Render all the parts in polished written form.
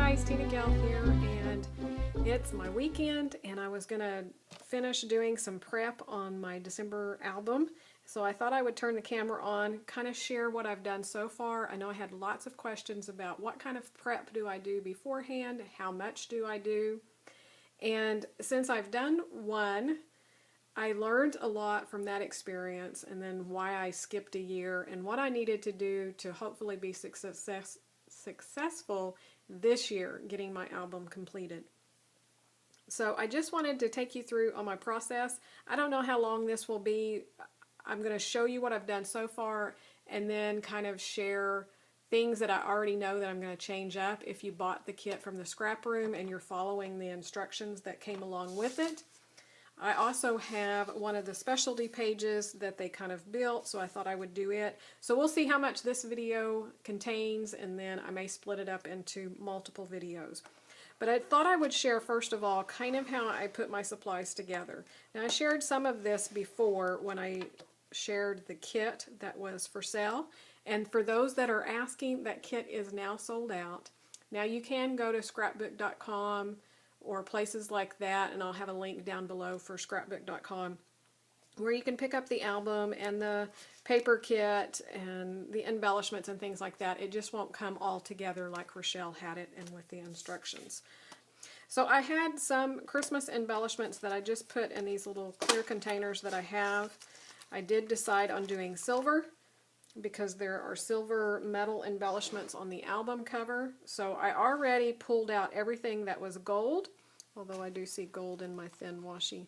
guys, TinaGale here, and it's my weekend, and I was gonna finish doing some prep on my December album, so I thought I would turn the camera on, kind of share what I've done so far. I know I had lots of questions about what kind of prep do I do beforehand, how much do I do, and since I've done one, I learned a lot from that experience, and then why I skipped a year and what I needed to do to hopefully be successful this year getting my album completed. So I just wanted to take you through on my process. I don't know how long this will be. I'm going to show you what I've done so far and then kind of share things that I already know that I'm going to change up if you bought the kit from the scrap room and you're following the instructions that came along with it. I also have one of the specialty pages that they kind of built, so I thought I would do it. So we'll see how much this video contains, and then I may split it up into multiple videos. But I thought I would share, first of all, kind of how I put my supplies together. Now, I shared some of this before when I shared the kit that was for sale. And for those that are asking, that kit is now sold out. Now, you can go to scrapbook.com or places like that, and I'll have a link down below for scrapbook.com where you can pick up the album and the paper kit and the embellishments and things like that. It just won't come all together like Rochelle had it and with the instructions. So I had some Christmas embellishments that I just put in these little clear containers that I have. I did decide on doing silver because there are silver metal embellishments on the album cover. So I already pulled out everything that was gold, although I do see gold in my thin washi.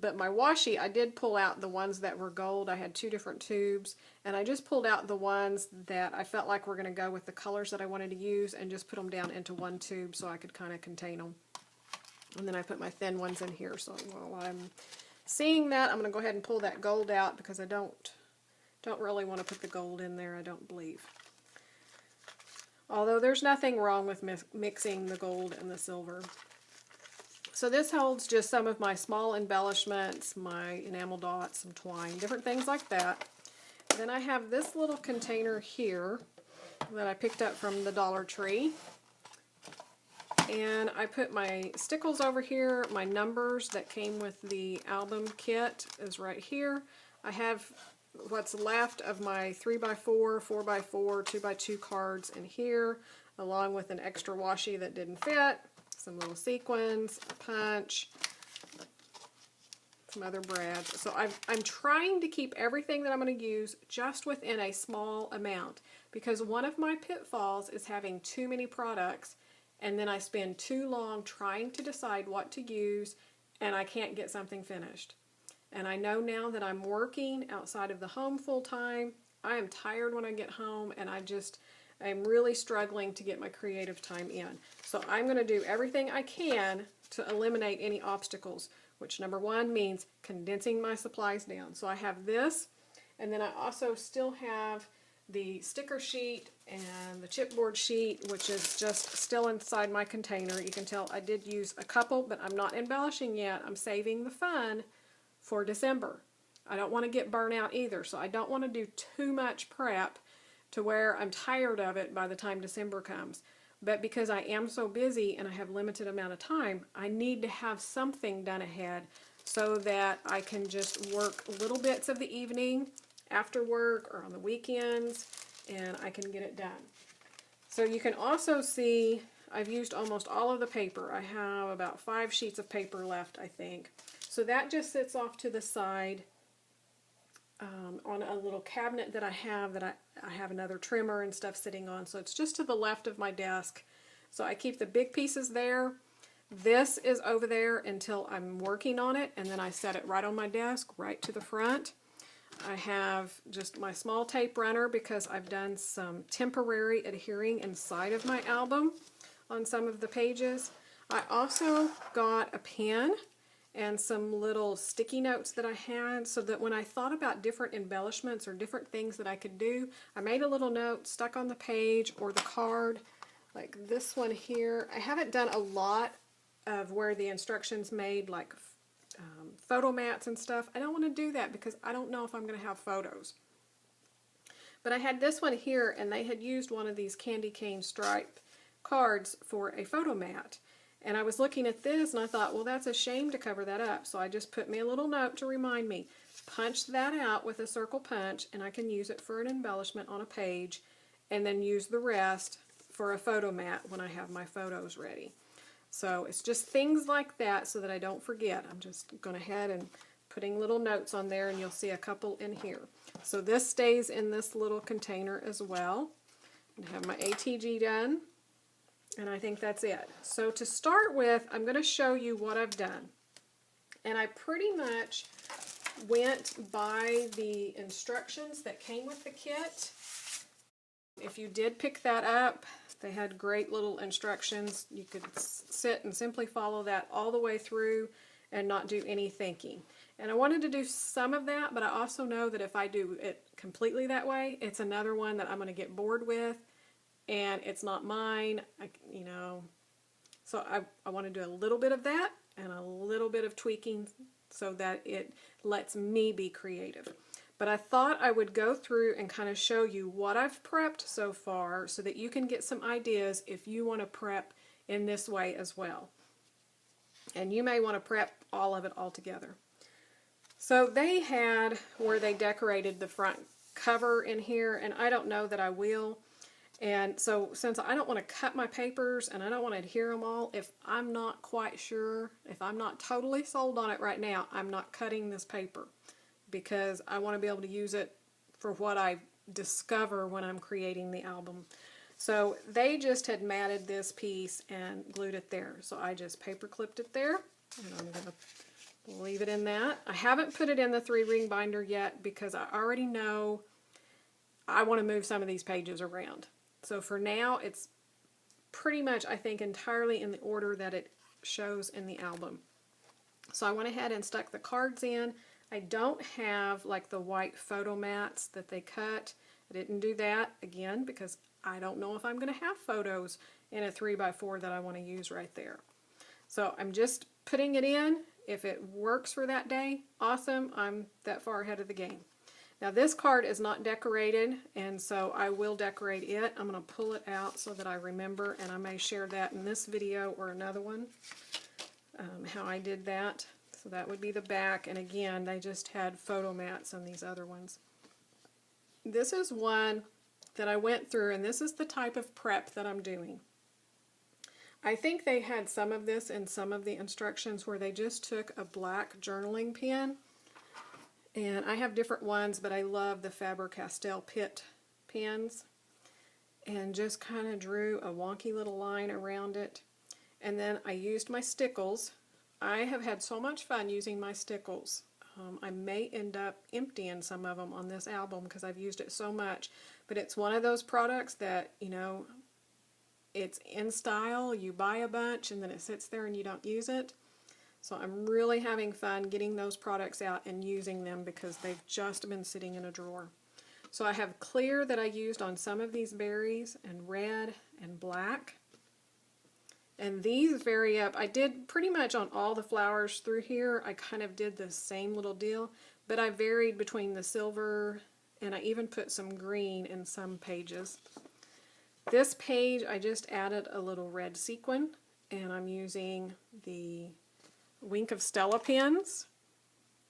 But my washi, I did pull out the ones that were gold. I had two different tubes, and I just pulled out the ones that I felt like were going to go with the colors that I wanted to use and just put them down into one tube so I could kind of contain them. And then I put my thin ones in here. So while I'm seeing that, I'm going to go ahead and pull that gold out because I don't really want to put the gold in there, I don't believe. Although there's nothing wrong with mixing the gold and the silver. So this holds just some of my small embellishments, my enamel dots, some twine, different things like that. Then I have this little container here that I picked up from the Dollar Tree. And I put my stickles over here, my numbers that came with the album kit is right here. I have what's left of my 3x4, 4x4, 2x2 cards in here, along with an extra washi that didn't fit, some little sequins, a punch, some other brads. So I'm trying to keep everything that I'm going to use just within a small amount, because one of my pitfalls is having too many products and then I spend too long trying to decide what to use and I can't get something finished. And I know now that I'm working outside of the home full time, I am tired when I get home, and I'm really struggling to get my creative time in. So I'm going to do everything I can to eliminate any obstacles, which number one means condensing my supplies down. So I have this, and then I also still have the sticker sheet and the chipboard sheet, which is just still inside my container. You can tell I did use a couple, but I'm not embellishing yet. I'm saving the fun for December. I don't want to get burnt out either, so I don't want to do too much prep to where I'm tired of it by the time December comes. But because I am so busy and I have limited amount of time, I need to have something done ahead so that I can just work little bits of the evening after work or on the weekends, and I can get it done. So you can also see I've used almost all of the paper. I have about 5 sheets of paper left, I think. So that just sits off to the side on a little cabinet that I have I have another trimmer and stuff sitting on. So it's just to the left of my desk. So I keep the big pieces there. This is over there until I'm working on it, and then I set it right on my desk, right to the front. I have just my small tape runner because I've done some temporary adhering inside of my album on some of the pages. I also got a pen and some little sticky notes that I had, so that when I thought about different embellishments or different things that I could do, I made a little note stuck on the page or the card, like this one here. I haven't done a lot of where the instructions made like photo mats and stuff. I don't want to do that because I don't know if I'm going to have photos. But I had this one here, and they had used one of these candy cane stripe cards for a photo mat. And I was looking at this and I thought, well, that's a shame to cover that up. So I just put me a little note to remind me. Punch that out with a circle punch, and I can use it for an embellishment on a page, and then use the rest for a photo mat when I have my photos ready. So it's just things like that so that I don't forget. I'm just going ahead and putting little notes on there, and you'll see a couple in here. So this stays in this little container as well. I have my ATG done, and I think that's it. So to start with, I'm going to show you what I've done. And I pretty much went by the instructions that came with the kit. If you did pick that up, they had great little instructions. You could sit and simply follow that all the way through and not do any thinking. And I wanted to do some of that, but I also know that if I do it completely that way, it's another one that I'm going to get bored with, and it's not mine, you know. So I want to do a little bit of that and a little bit of tweaking so that it lets me be creative. But I thought I would go through and kind of show you what I've prepped so far so that you can get some ideas if you want to prep in this way as well. And you may want to prep all of it all together. So they had where they decorated the front cover in here, and I don't know that I will. And so since I don't want to cut my papers and I don't want to adhere them all, if I'm not quite sure, if I'm not totally sold on it right now, I'm not cutting this paper because I want to be able to use it for what I discover when I'm creating the album. So they just had matted this piece and glued it there. So I just paper clipped it there, and I'm going to leave it in that. I haven't put it in the 3-ring binder yet because I already know I want to move some of these pages around. So for now, it's pretty much, I think, entirely in the order that it shows in the album. So I went ahead and stuck the cards in. I don't have like the white photo mats that they cut. I didn't do that, again, because I don't know if I'm going to have photos in a 3x4 that I want to use right there. So I'm just putting it in. If it works for that day, awesome. I'm that far ahead of the game. Now this card is not decorated, and so I will decorate it. I'm going to pull it out so that I remember, and I may share that in this video or another one, how I did that. So that would be the back, and again, they just had photo mats on these other ones. This is one that I went through, and this is the type of prep that I'm doing. I think they had some of this in some of the instructions where they just took a black journaling pen, and I have different ones, but I love the Faber-Castell Pitt pens, and just kind of drew a wonky little line around it. And then I used my stickles. I have had so much fun using my stickles. I may end up emptying some of them on this album because I've used it so much, but it's one of those products that, you know, it's in style. You buy a bunch and then it sits there and you don't use it. So I'm really having fun getting those products out and using them because they've just been sitting in a drawer. So I have clear that I used on some of these berries, and red and black. And these vary up. I did pretty much on all the flowers through here. I kind of did the same little deal, but I varied between the silver, and I even put some green in some pages. This page I just added a little red sequin, and I'm using the Wink of Stella pens.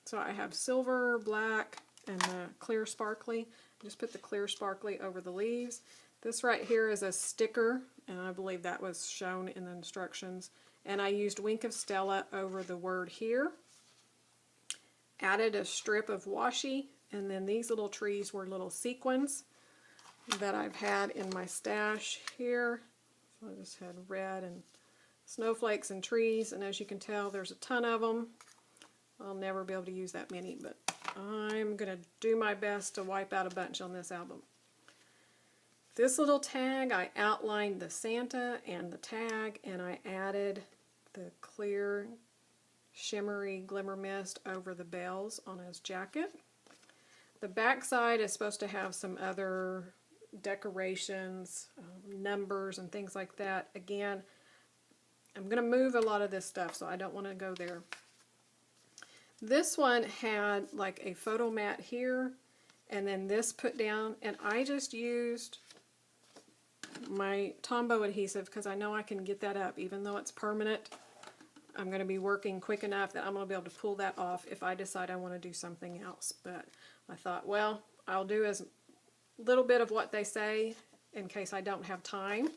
So I have silver, black, and the clear sparkly. I just put the clear sparkly over the leaves. This right here is a sticker, and I believe that was shown in the instructions. And I used Wink of Stella over the word here. Added a strip of washi, and then these little trees were little sequins that I've had in my stash here. So I just had red and snowflakes and trees, and as you can tell, there's a ton of them. I'll never be able to use that many, but I'm going to do my best to wipe out a bunch on this album. This little tag, I outlined the Santa and the tag, and I added the clear, shimmery glimmer mist over the bells on his jacket. The back side is supposed to have some other decorations, numbers, and things like that. Again, I'm going to move a lot of this stuff, so I don't want to go there. This one had like a photo mat here, and then this put down, and I just used my Tombow adhesive because I know I can get that up. Even though it's permanent, I'm going to be working quick enough that I'm going to be able to pull that off if I decide I want to do something else. But I thought, well, I'll do as little bit of what they say in case I don't have time.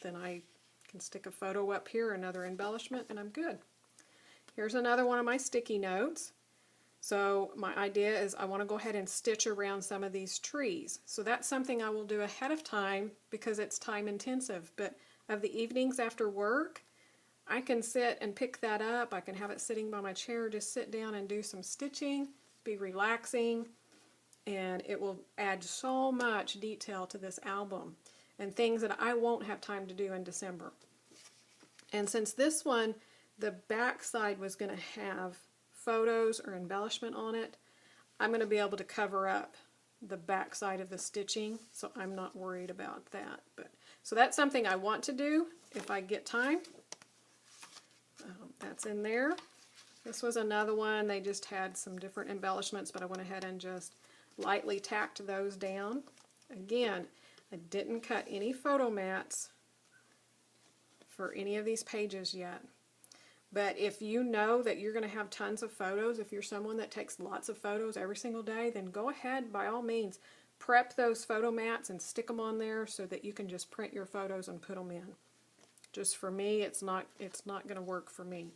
Then I can stick a photo up here, another embellishment, and I'm good. Here's another one of my sticky notes. So my idea is I want to go ahead and stitch around some of these trees. So that's something I will do ahead of time because it's time intensive. But of the evenings after work, I can sit and pick that up. I can have it sitting by my chair, just sit down and do some stitching, be relaxing, and it will add so much detail to this album and things that I won't have time to do in December. And since this one, the back side was going to have photos or embellishment on it, I'm going to be able to cover up the back side of the stitching, so I'm not worried about that. But so that's something I want to do if I get time. That's in there. This was another one. They just had some different embellishments, but I went ahead and just lightly tacked those down. Again, I didn't cut any photo mats for any of these pages yet. But if you know that you're going to have tons of photos, if you're someone that takes lots of photos every single day, then go ahead, by all means, prep those photo mats and stick them on there so that you can just print your photos and put them in. Just for me, it's not going to work for me.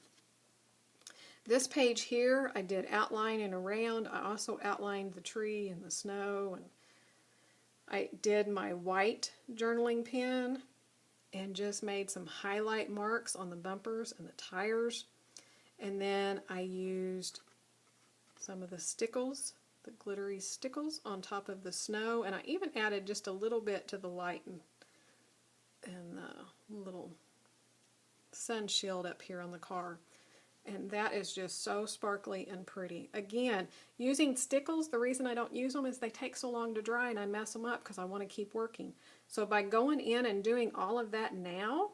This page here, I did outline and around. I also outlined the tree and the snow, and I did my white journaling pen and just made some highlight marks on the bumpers and the tires. And then I used some of the stickles, the glittery stickles on top of the snow, and I even added just a little bit to the light and the little sun shield up here on the car. And that is just so sparkly and pretty. Again, using stickles, the reason I don't use them is they take so long to dry and I mess them up because I want to keep working. So by going in and doing all of that now,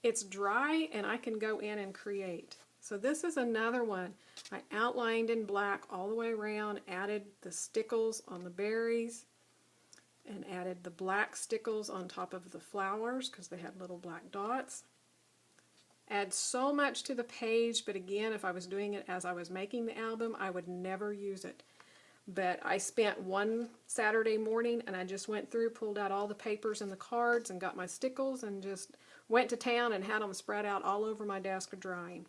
it's dry and I can go in and create. So this is another one. I outlined in black all the way around, added the stickles on the berries, and added the black stickles on top of the flowers because they had little black dots. Adds so much to the page, but again, if I was doing it as I was making the album, I would never use it. But I spent one Saturday morning and I just went through, pulled out all the papers and the cards and got my stickles and just went to town and had them spread out all over my desk drying.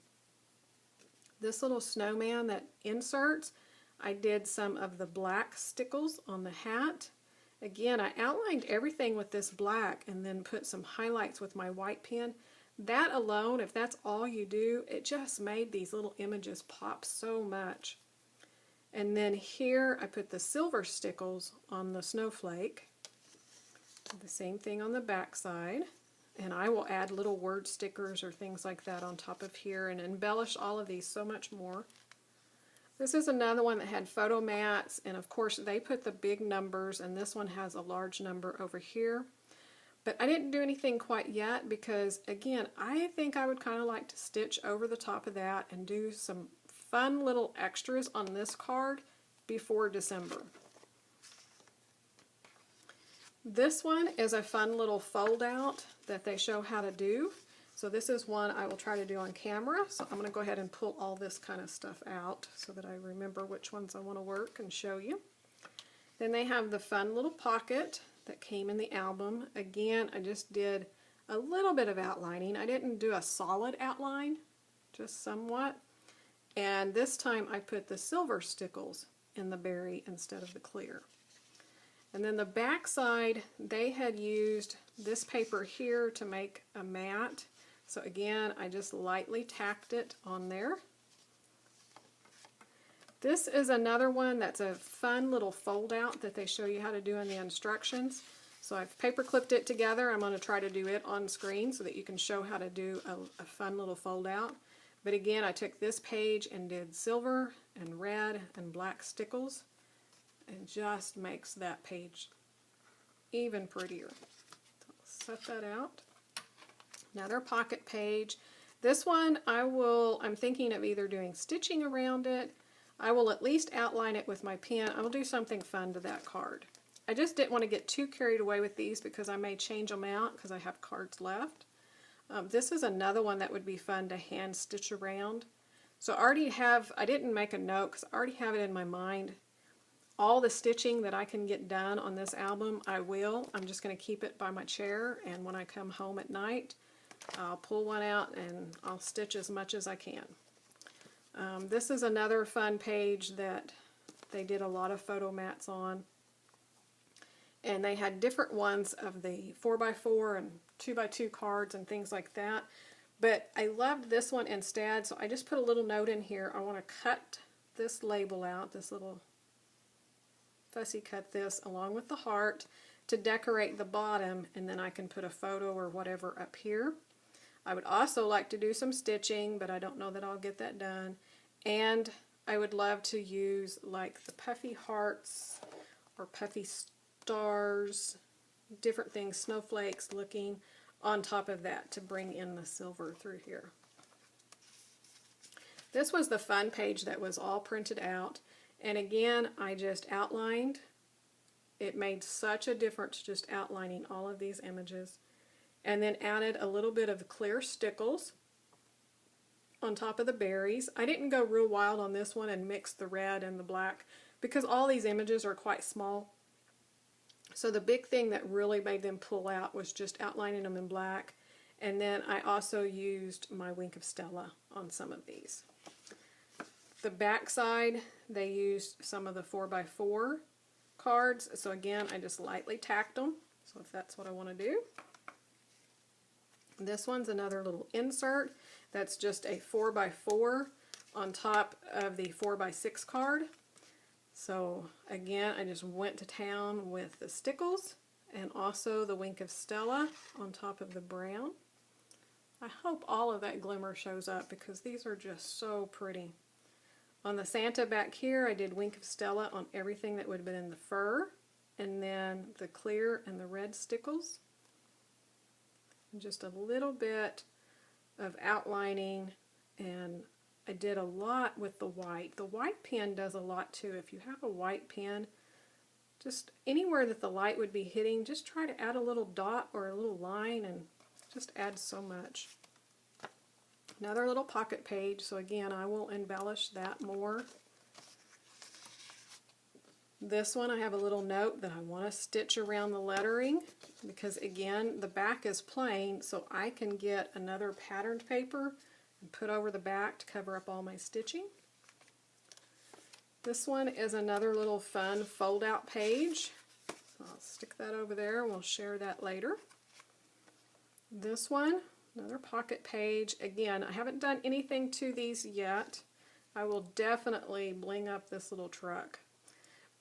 This little snowman that inserts, I did some of the black stickles on the hat. Again, I outlined everything with this black and then put some highlights with my white pen. That alone, if that's all you do, it just made these little images pop so much. And then here I put the silver stickles on the snowflake. The same thing on the back side. And I will add little word stickers or things like that on top of here and embellish all of these so much more. This is another one that had photo mats, and of course they put the big numbers, and this one has a large number over here. But I didn't do anything quite yet because, again, I think I would kind of like to stitch over the top of that and do some fun little extras on this card before December. This one is a fun little fold out that they show how to do. So this is one I will try to do on camera. So I'm going to go ahead and pull all this kind of stuff out so that I remember which ones I want to work and show you. Then they have the fun little pocket that came in the album. Again, I just did a little bit of outlining. I didn't do a solid outline, just somewhat. And this time I put the silver stickles in the berry instead of the clear. And then the back side, they had used this paper here to make a mat. So again, I just lightly tacked it on there. This is another one that's a fun little fold out that they show you how to do in the instructions. So I've paper clipped it together. I'm going to try to do it on screen so that you can show how to do a fun little fold out. But again, I took this page and did silver and red and black stickles, and just makes that page even prettier. So I'll set that out. Another pocket page. This one I'm thinking of either doing stitching around it. I will at least outline it with my pen. I will do something fun to that card. I just didn't want to get too carried away with these because I may change them out because I have cards left. This is another one that would be fun to hand stitch around. So I didn't make a note because I already have it in my mind. All the stitching that I can get done on this album, I will. I'm just going to keep it by my chair, and when I come home at night, I'll pull one out and I'll stitch as much as I can. This is another fun page that they did a lot of photo mats on. And they had different ones of the 4x4 and 2x2 cards and things like that. But I loved this one instead, so I just put a little note in here. I want to cut this label out, this little fussy cut this along with the heart to decorate the bottom, and then I can put a photo or whatever up here. I would also like to do some stitching, but I don't know that I'll get that done. And I would love to use like the puffy hearts or puffy stars, different things, snowflakes looking on top of that to bring in the silver through here. This was the fun page that was all printed out, and again I just outlined. It made such a difference just outlining all of these images, and then added a little bit of clear stickles on top of the berries. I didn't go real wild on this one and mix the red and the black because all these images are quite small. So the big thing that really made them pull out was just outlining them in black, and then I also used my Wink of Stella on some of these. The back side, they used some of the 4x4 cards, so again I just lightly tacked them, so if that's what I want to do. This one's another little insert that's just a 4x4 on top of the 4x6 card. So again, I just went to town with the stickles and also the Wink of Stella on top of the brown. I hope all of that glimmer shows up because these are just so pretty. On the Santa back here, I did Wink of Stella on everything that would have been in the fur, and then the clear and the red stickles. And just a little bit of outlining, and I did a lot with the white. The white pen does a lot too. If you have a white pen, just anywhere that the light would be hitting, just try to add a little dot or a little line and just add so much. Another little pocket page, so again I will embellish that more. This one I have a little note that I want to stitch around the lettering because again the back is plain, so I can get another patterned paper and put over the back to cover up all my stitching. This one is another little fun fold out page. I'll stick that over there and we'll share that later. This one, another pocket page. Again, I haven't done anything to these yet. I will definitely bling up this little truck.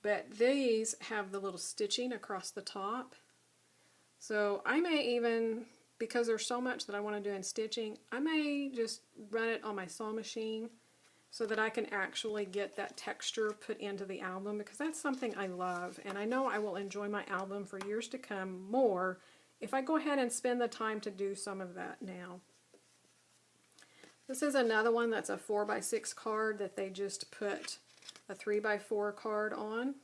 But these have the little stitching across the top. So I may even, because there's so much that I want to do in stitching, I may just run it on my sewing machine so that I can actually get that texture put into the album, because that's something I love, and I know I will enjoy my album for years to come more if I go ahead and spend the time to do some of that now. This is another one that's a 4x6 card that they just put a 3x4 card on.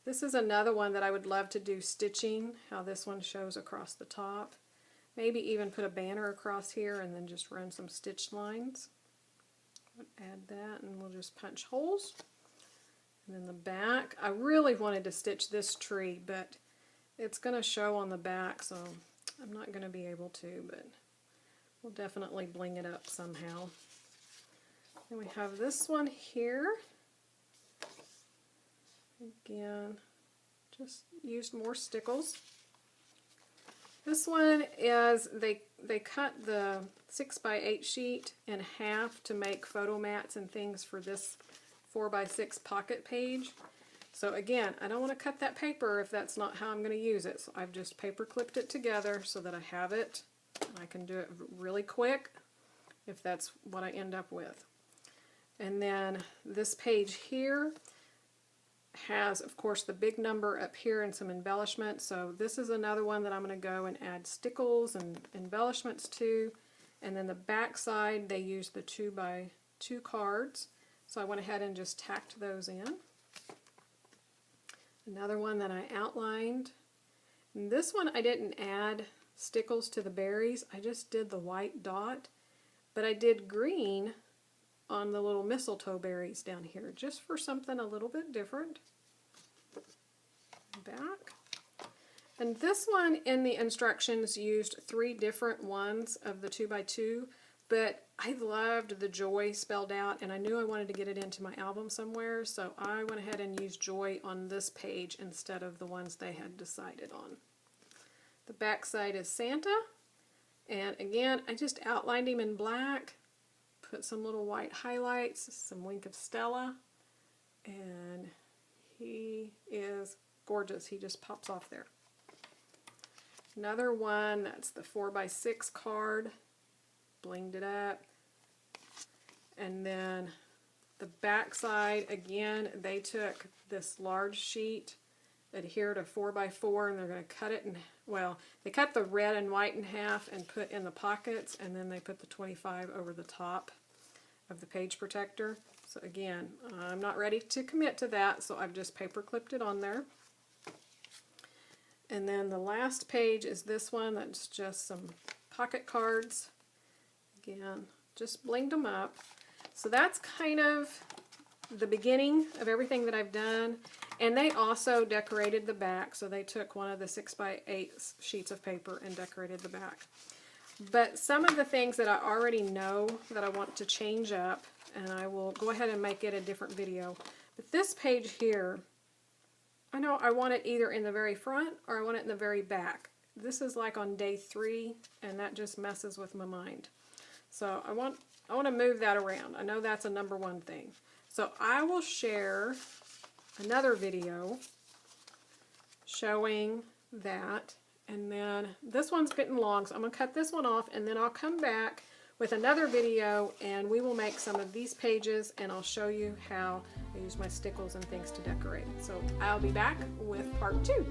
This is another one that I would love to do stitching, how this one shows across the top. Maybe even put a banner across here and then just run some stitch lines. Add that and we'll just punch holes. And then the back, I really wanted to stitch this tree, but it's going to show on the back, so I'm not going to be able to, but we'll definitely bling it up somehow. Then we have this one here. Again, just used more stickles. This one is, they cut the 6x8 sheet in half to make photo mats and things for this 4x6 pocket page. So again, I don't want to cut that paper if that's not how I'm going to use it. So I've just paper clipped it together so that I have it. I can do it really quick if that's what I end up with. And then this page here has, of course, the big number up here and some embellishments. So this is another one that I'm going to go and add stickles and embellishments to. And then the back side, they use the 2x2 cards. So I went ahead and just tacked those in. Another one that I outlined. And this one I didn't add stickles to the berries, I just did the white dot, but I did green on the little mistletoe berries down here, just for something a little bit different. Back. And this one in the instructions used 3 different ones of the 2x2, but I loved the joy spelled out, and I knew I wanted to get it into my album somewhere, so I went ahead and used joy on this page instead of the ones they had decided on. The back side is Santa, and again, I just outlined him in black, put some little white highlights, some Wink of Stella, and he is gorgeous. He just pops off there. Another one, that's the 4x6 card, blinged it up. And then the back side, again, they took this large sheet, adhered a 4x4, and they're going to cut it in, well, they cut the red and white in half and put in the pockets, and then they put the 25 over the top of the page protector. So again, I'm not ready to commit to that, so I've just paper clipped it on there. And then the last page is this one, that's just some pocket cards. Again, just blinged them up. So that's kind of the beginning of everything that I've done. And they also decorated the back, so they took one of the 6x8 sheets of paper and decorated the back. But some of the things that I already know that I want to change up, and I will go ahead and make it a different video. But this page here, I know I want it either in the very front or I want it in the very back. This is like on day 3, and that just messes with my mind. So I want to move that around. I know that's a #1 thing. So I will share another video showing that, and then this one's getting long, so I'm going to cut this one off, and then I'll come back with another video and we will make some of these pages, and I'll show you how I use my stickles and things to decorate. So I'll be back with part 2.